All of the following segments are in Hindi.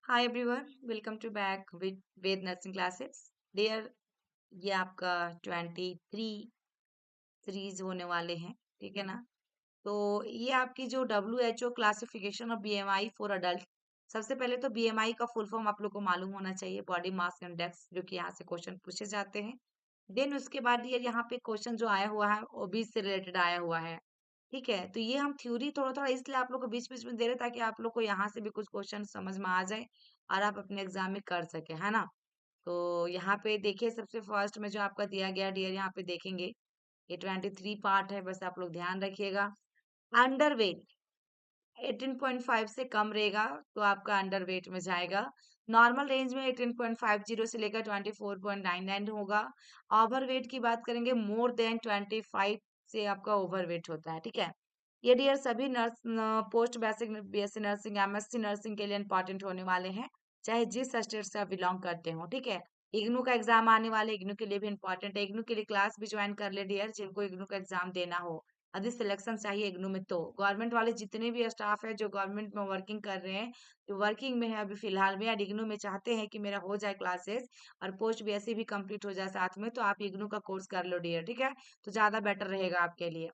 Hi everyone, welcome to back with Ved nursing classes. Dear, ये आपका 23 सीरीज होने वाले हैं, ठीक है ना। तो ये आपकी जो WHO classification of BMI for adult. सबसे पहले तो BMI का फुल फॉर्म आप लोग को मालूम होना चाहिए, बॉडी मास इंडेक्स, जो कि यहाँ से क्वेश्चन पूछे जाते हैं। देन उसके बाद ये यहाँ पे क्वेश्चन जो आया हुआ है ओबीज से रिलेटेड आया हुआ है। ठीक है, तो ये हम थ्योरी थोड़ा थोड़ा इसलिए आप लोग को बीच बीच में दे रहे हैं ताकि आप लोग को यहाँ से भी कुछ क्वेश्चन समझ में आ जाए और आप अपने एग्जाम में कर सके, है ना। तो यहाँ पे देखिए, सबसे फर्स्ट में जो आपका दिया गया डियर, यहाँ पे देखेंगे ये 23 पार्ट है, बस आप लोग ध्यान रखिएगा। अंडर वेट 18.5 से कम रहेगा तो आपका अंडर वेट में जाएगा। नॉर्मल रेंज में 18.50 से लेकर 24.99 होगा। ओवर वेट की बात करेंगे, मोर देन 25 से आपका ओवर वेट होता है, ठीक है। ये डियर सभी nurse, post basic, BSc nursing, MSc nursing के लिए इंपॉर्टेंट होने वाले हैं, चाहे जिस स्टेट से आप बिलोंग करते हो, ठीक है। इग्नू का एग्जाम आने वाले, इग्नू के लिए भी इंपॉर्टेंट है। इग्नू के लिए क्लास भी ज्वाइन कर ले डियर, जिनको इग्नू का एग्जाम देना हो। यदि सिलेक्शन चाहिए इग्नू में, तो गवर्नमेंट वाले जितने भी स्टाफ है जो गवर्नमेंट में वर्किंग कर रहे हैं, जो वर्किंग में है अभी फिलहाल में, या इग्नू में चाहते हैं कि मेरा हो जाए क्लासेस और पोस्ट BSc भी कंप्लीट हो जाए साथ में, तो आप इग्नू का कोर्स कर लो डियर, ठीक है। तो ज्यादा बेटर रहेगा आपके लिए।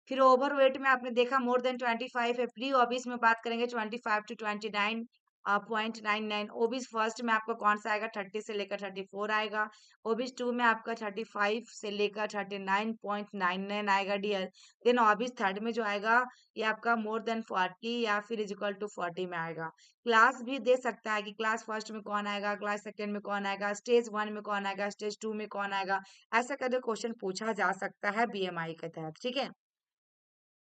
फिर ओवरवेट में आपने देखा मोर देन 25 है। प्री ओबीज में बात करेंगे 25 टू 29 .99। ओबीज फर्स्ट में आपका कौन सा आएगा, 30 से लेकर 34 आएगा। ओबीज टू में आपका 35 से लेकर 39.99 आएगा डियर। देन ओबीज थर्ड में जो आएगा, ये आपका मोर देन 40 या फिर इजिकल टू 40 में आएगा। क्लास भी दे सकता है कि क्लास फर्स्ट में कौन आएगा, क्लास सेकेंड में कौन आएगा, स्टेज 1 में कौन आएगा, स्टेज 2 में कौन आएगा। ऐसा करके क्वेश्चन पूछा जा सकता है BMI के तहत, ठीक है।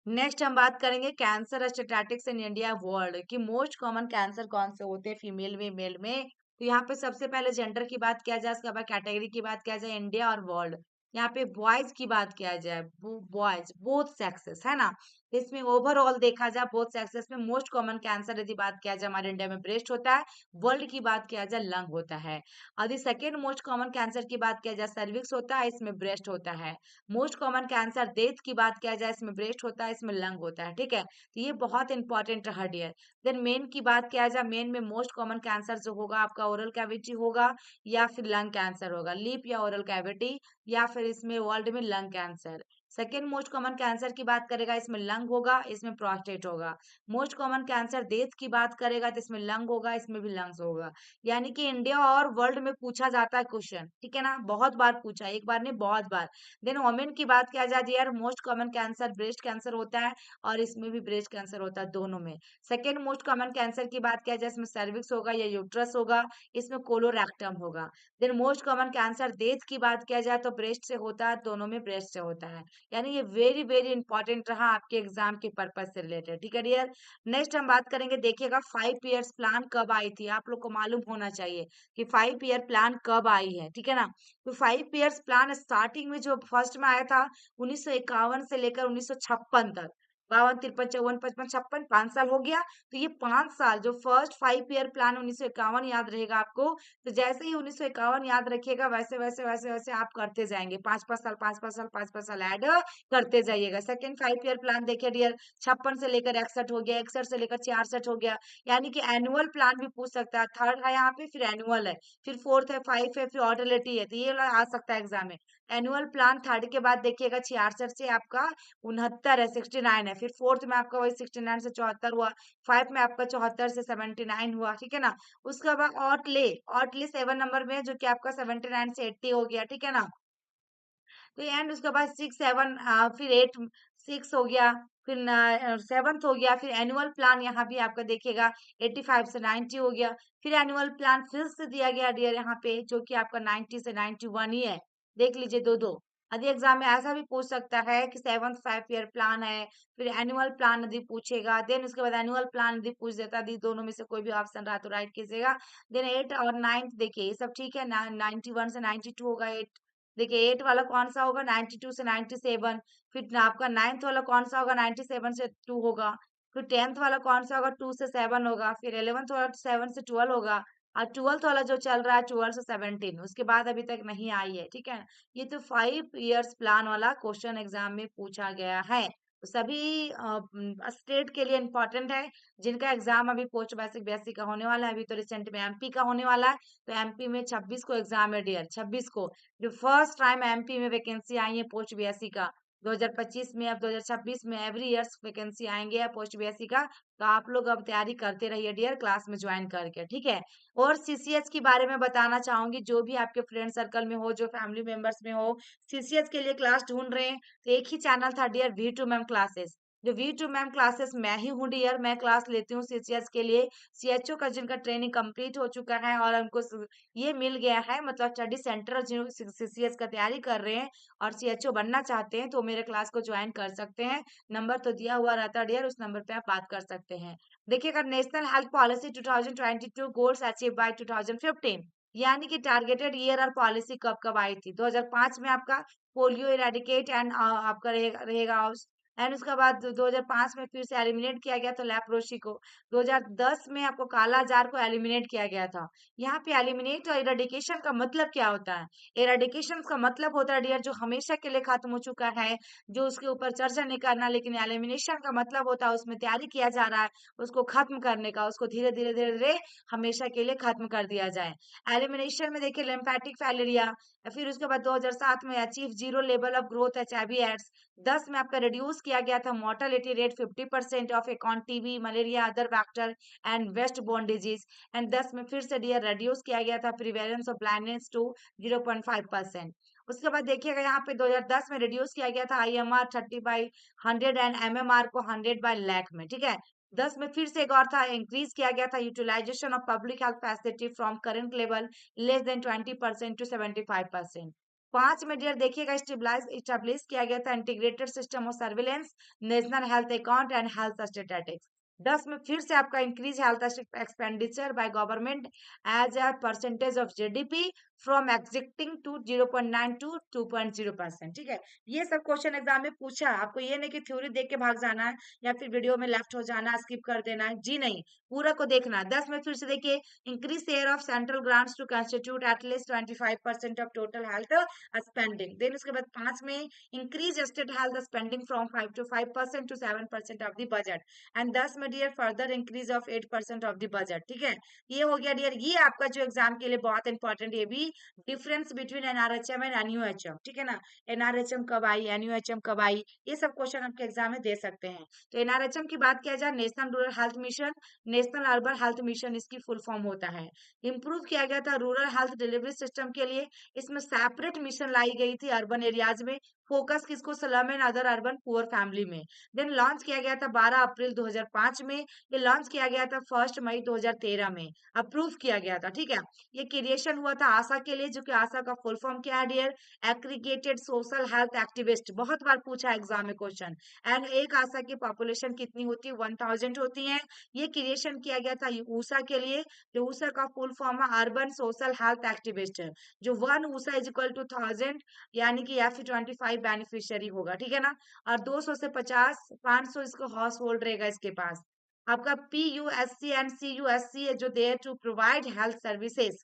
नेक्स्ट हम बात करेंगे cancer statistics in India world की मोस्ट कॉमन कैंसर कौन से होते हैं फीमेल में, मेल में। तो यहाँ पे सबसे पहले जेंडर की बात किया जाए, उसके बाद कैटेगरी की बात किया जाए, इंडिया और वर्ल्ड। यहाँ पे बॉयज की बात किया जाए, बॉयज बोथ सेक्सेस, है ना। तो इसमें ओवरऑल देखा जाए बोथ सेक्सेस में मोस्ट कॉमन कैंसर यदि बात किया जाए हमारे इंडिया में ब्रेस्ट होता है। वर्ल्ड की बात किया जाए लंग होता है। यदि सेकेंड मोस्ट कॉमन कैंसर की बात किया जाए सर्विक्स होता है, इसमें ब्रेस्ट होता है। मोस्ट कॉमन कैंसर डेथ की बात किया जाए, इसमें ब्रेस्ट होता है, इसमें लंग होता है, ठीक है। तो ये बहुत इंपॉर्टेंट रहा डियर। देन मेन की बात किया जाए, मेन में मोस्ट कॉमन कैंसर जो होगा आपका ओरल कैविटी होगा या फिर लंग कैंसर होगा, लिप या ओरल कैविटी, या फिर इसमें वर्ल्ड में lung cancer. Second most common cancer की बात करेगा, इसमें लंग होगा, इसमें प्रोस्टेट होगा। मोस्ट कॉमन कैंसर डेथ की बात करेगा तो इसमें लंग होगा, इसमें भी लंग्स होगा। यानी कि इंडिया और वर्ल्ड में पूछा जाता है क्वेश्चन, ठीक है ना, बहुत बार पूछा, एक बार नहीं बहुत बार। देन वोमेन की बात किया जाए यार, most common cancer breast cancer होता है और इसमें भी ब्रेस्ट कैंसर होता है, दोनों में। सेकेंड मोस्ट कॉमन कैंसर की बात किया जाए, इसमें सर्विक्स होगा या यूट्रस होगा, इसमें कोलोरेक्टम होगा। Then most common cancer death की बात किया जाए तो ब्रेस्ट से होता है, दोनों में ब्रेस्ट से होता है। यानी ये वेरी वेरी इंपॉर्टेंट रहा आपके एग्जाम के पर्पज से रिलेटेड, ठीक है डियर। नेक्स्ट हम बात करेंगे, देखिएगा 5 ईयर्स प्लान कब आई थी, आप लोग को मालूम होना चाहिए कि 5 ईयर प्लान कब आई है, ठीक है ना। तो 5 ईयर्स प्लान स्टार्टिंग में जो फर्स्ट में आया था 1951 से लेकर 1956 तक। 52, 53, 54, 55, 56, 5 साल हो गया। तो ये 5 साल जो फर्स्ट 5 ईयर प्लान 1951 याद रहेगा आपको। तो जैसे ही 1951 याद रखिएगा, वैसे वैसे वैसे वैसे आप करते जाएंगे, 5 5 साल 5 5 साल 5 5 साल ऐड करते जाइएगा। सेकेंड 5 ईयर प्लान देखिए डियर, 56 से लेकर 61 हो गया, 61 से लेकर 66 हो गया। यानी कि एनुअल प्लान भी पूछ सकता है, थर्ड है यहाँ पे, फिर एनुअल है, फिर फोर्थ है, 5 है, फिर ऑर्डिनरी है, तो ये वाला आ सकता है एग्जाम में। एनुअल प्लान थर्ड के बाद देखिएगा 66 से आपका 69 है, 69 है, फिर फोर्थ में आपका वही 69 से 74 हुआ, 5 में आपका 74 से 79 हुआ, ठीक है ना। उसके बाद ऑटले 7 नंबर में है, जो कि आपका 79 से 80 हो गया, ठीक है ना। तो एंड उसके बाद 6 7, फिर 8, 6 हो गया, फिर सेवन्थ हो गया, फिर एनुअल प्लान यहाँ भी आपका देखिएगा 85 से 90 हो गया। फिर एनुअल प्लान फिर से दिया गया डियर यहाँ पे, जो कि आपका 90 से 91 ही है। देख लीजिए दो दो। यदि एग्जाम में ऐसा भी पूछ सकता है कि 7th 5 ईयर प्लान है, फिर एनुअल प्लान यदि पूछेगा, देन उसके बाद एनुअल प्लान यदि पूछ देता, यदि दोनों में से कोई भी ऑप्शन रहा तो राइट कीजिएगा। देन 8 और 9 देखिए, ये सब ठीक है, 91 से 92 होगा 8। देखिए 8 वाला कौन सा होगा, 92 से 97। फिर आपका 9th वाला कौन सा होगा, 97 से 2 होगा। फिर 10th वाला कौन सा होगा, 2 से 7 होगा। फिर 11th वाला 7 से 12 होगा। और 12th वाला जो चल रहा है 12 से 17, उसके बाद अभी तक नहीं आई है, ठीक है। ये तो 5 ईयर्स प्लान वाला क्वेश्चन एग्जाम में पूछा गया है। सभी स्टेट के लिए इम्पोर्टेंट है जिनका एग्जाम अभी पोस्ट बेसिक बीएससी का होने वाला है। अभी तो रिसेंट में एमपी का होने वाला है, तो एमपी में 26 को एग्जाम है डियर, 26 को जो फर्स्ट टाइम एमपी में वैकेंसी आई है पोस्ट बीएससी का 2025 में। अब 2026 में एवरी ईयर्स वैकेंसी आएंगे पोस्ट बीएससी का। तो आप लोग अब तैयारी करते रहिए डियर, क्लास में ज्वाइन करके, ठीक है। और सीसीएच के बारे में बताना चाहूंगी, जो भी आपके फ्रेंड सर्कल में हो, जो फैमिली मेंबर्स में हो, सीसीएच के लिए क्लास ढूंढ रहे हैं, तो एक ही चैनल था dear, V two ma'am classes. जो वी टू मैम क्लासेस मैं ही हूँ डियर, मैं क्लास लेती हूँ सीसीएच के लिए। सीएचओ का जिनका ट्रेनिंग कंप्लीट हो चुका है और उनको ये मिल गया है, मतलब स्टडी सेंटर, जो सीसीएच का तैयारी कर रहे हैं और सीएचओ बनना चाहते हैं, तो मेरे क्लास को ज्वाइन कर सकते हैं। नंबर तो दिया हुआ रहता है डियर, उस नंबर पे आप बात कर सकते हैं। देखिएगा, national health policy 2022 goals achieve by 2015, यानी कि टारगेटेड ईयर और पॉलिसी कब कब आई थी। 2005 में आपका पोलियो इरेडिकेट एंड आपका रहेगा एंड उसके बाद 2005 में फिर से एलिमिनेट किया गया था लेप्रोसी को। 2010 में आपको काला जार को एलिमिनेट किया गया था। यहाँ पे एलिमिनेट और इरेडिकेशन का मतलब क्या होता है? इरेडिकेशन का मतलब होता है डियर, जो हमेशा के लिए खत्म हो चुका है, जो उसके ऊपर चर्चा नहीं करना। लेकिन एलिमिनेशन का मतलब होता है उसमें तैयारी किया जा रहा है उसको खत्म करने का, उसको धीरे धीरे धीरे धीरे हमेशा के लिए खत्म कर दिया जाए। एलिमिनेशन में देखिए लिम्फेटिक फाइलेरिया, फिर उसके बाद 2007 में achieve zero level of growth HIV AIDS. 10 में आपका रिड्यूस किया गया था मोर्टेलिटी रेट 50% ऑफ एकॉन TB, malaria, other vector and west borne disease. And 10 में फिर से डियर रिड्यूस किया गया था प्रिवेलेंस ऑफ ब्लाइंडनेस टू 0.5%। उसके बाद देखिएगा यहाँ पे 2010 में रिड्यूस किया गया था आईएमआर 30/100 एंड एमएमआर को 100/100 में, ठीक है। 10 में फिर से एक और था, इंक्रीज किया गया था utilization of public health facility from current level less than 20% to 75%। 5 में डियर देखिएगा, स्टेब्लिश किया गया था integrated system of surveillance, national health account and health statistics. 10 में फिर से आपका increase health expenditure by government as a percentage of GDP from existing to 0.9 to 2.0%, ठीक है। ये सब क्वेश्चन एग्जाम में पूछा है आपको, ये नहीं कि थ्योरी देख के भाग जाना है या फिर वीडियो में लेफ्ट हो जाना, स्किप कर देना है, जी नहीं, पूरा को देखना है। 10 में फिर से देखिए, increase share of central grants to constitute at least 25% of total health spending. Then उसके बाद 5 में increase state health spending from 5 to 5% to 7% of the budget. And 10 में dear further increase of 8% of the budget, ठीक है। ये हो गया डियर, ये आपका जो एग्जाम के लिए बहुत इंपॉर्टेंट, ये भी difference between NRHM and NUHM, ठीक है ना। एनआरएचएम कब आई, एनयूएचएम कब आई, ये सब क्वेश्चन आपके एग्जाम में दे सकते हैं। तो एनआरएचएम की बात किया जाए, national rural health mission, national urban health mission इसकी फुल फॉर्म होता है। इम्प्रूव किया गया था रूरल हेल्थ डिलीवरी सिस्टम के लिए, इसमें सेपरेट मिशन लाई गई थी अर्बन एरियाज में, फोकस किसको, slum and other urban poor family में। देन लॉन्च किया गया था 12 अप्रैल 2005 में, ये लॉन्च किया गया था 1 मई 2013 में, अप्रूव किया गया था, ठीक है। ये क्रिएशन हुआ था आशा के लिए, जो कि आशा का फुल फॉर्म क्या है dear, aggregated social health activist, बहुत बार पूछा एग्जाम में क्वेश्चन। एंड एक आशा की पॉपुलेशन कितनी होती है, 1000 होती है। ये क्रिएशन किया गया था ऊषा के लिए, जो ऊषा का फुल फॉर्म है अर्बन सोशल हेल्थ एक्टिविस्ट, जो 1 ऊषा इज इक्वल टू 1000, यानी कि F25 बेनिफिशियरी होगा, ठीक है ना। और 200 से 50, 500 इसको हाउस होल्ड रहेगा इसके पास। आपका PUSC एंड CUSC है, जो there to provide health services,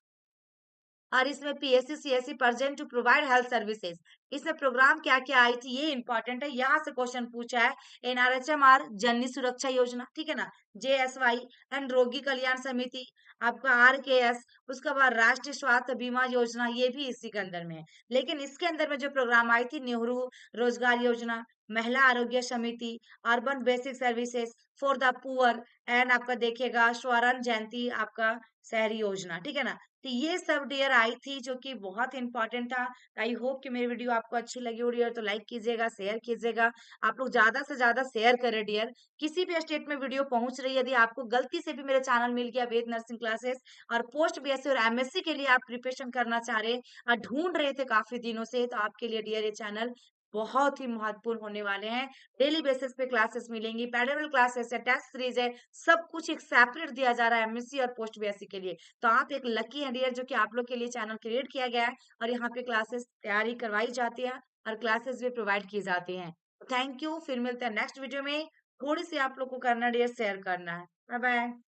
और इसमें PSC CSC present to provide health services. इसमें प्रोग्राम क्या क्या आई थी, ये इंपॉर्टेंट है, यहाँ से क्वेश्चन पूछा है। एनआरएचएमआर जननी सुरक्षा योजना, ठीक है ना, JSY एंड रोगी कल्याण समिति, आपका RKS, उसके बाद राष्ट्रीय स्वास्थ्य बीमा योजना, ये भी इसी के अंदर में है। लेकिन इसके अंदर में जो प्रोग्राम आई थी, नेहरू रोजगार योजना, महिला आरोग्य समिति, urban basic services for the poor, and आपका देखिएगा स्वर्ण जयंती आपका शहरी योजना, ठीक है ना। तो ये सब डियर आई थी, जो कि बहुत इंपॉर्टेंट था। आई होप कि मेरी वीडियो आपको अच्छी लगी हो डियर, तो लाइक कीजिएगा, शेयर कीजिएगा। आप लोग ज्यादा से ज्यादा शेयर करें डियर। किसी भी स्टेट में वीडियो पहुंच रही है, यदि आपको गलती से भी मेरे चैनल मिल गया वेद नर्सिंग क्लासेस, और पोस्ट बीएससी और एमएससी के लिए आप प्रिपरेशन करना चाह रहे और ढूंढ रहे थे काफी दिनों से, तो आपके लिए डियर ये चैनल बहुत ही महत्वपूर्ण होने वाले हैं। डेली बेसिस पे क्लासेस मिलेंगी, पैरेलल क्लासेस है, टेस्ट सीरीज है, सब कुछ एक सेपरेट दिया जा रहा है एमएससी और पोस्ट बीएससी के लिए। तो आप एक लकी हैं डियर, जो कि आप लोग के लिए चैनल क्रिएट किया गया है और यहाँ पे क्लासेस तैयारी करवाई जाती है और क्लासेस भी प्रोवाइड की जाती हैं। थैंक यू, फिर मिलते हैं नेक्स्ट वीडियो में। थोड़ी सी आप लोग को करना डियर शेयर करना है। Bye bye.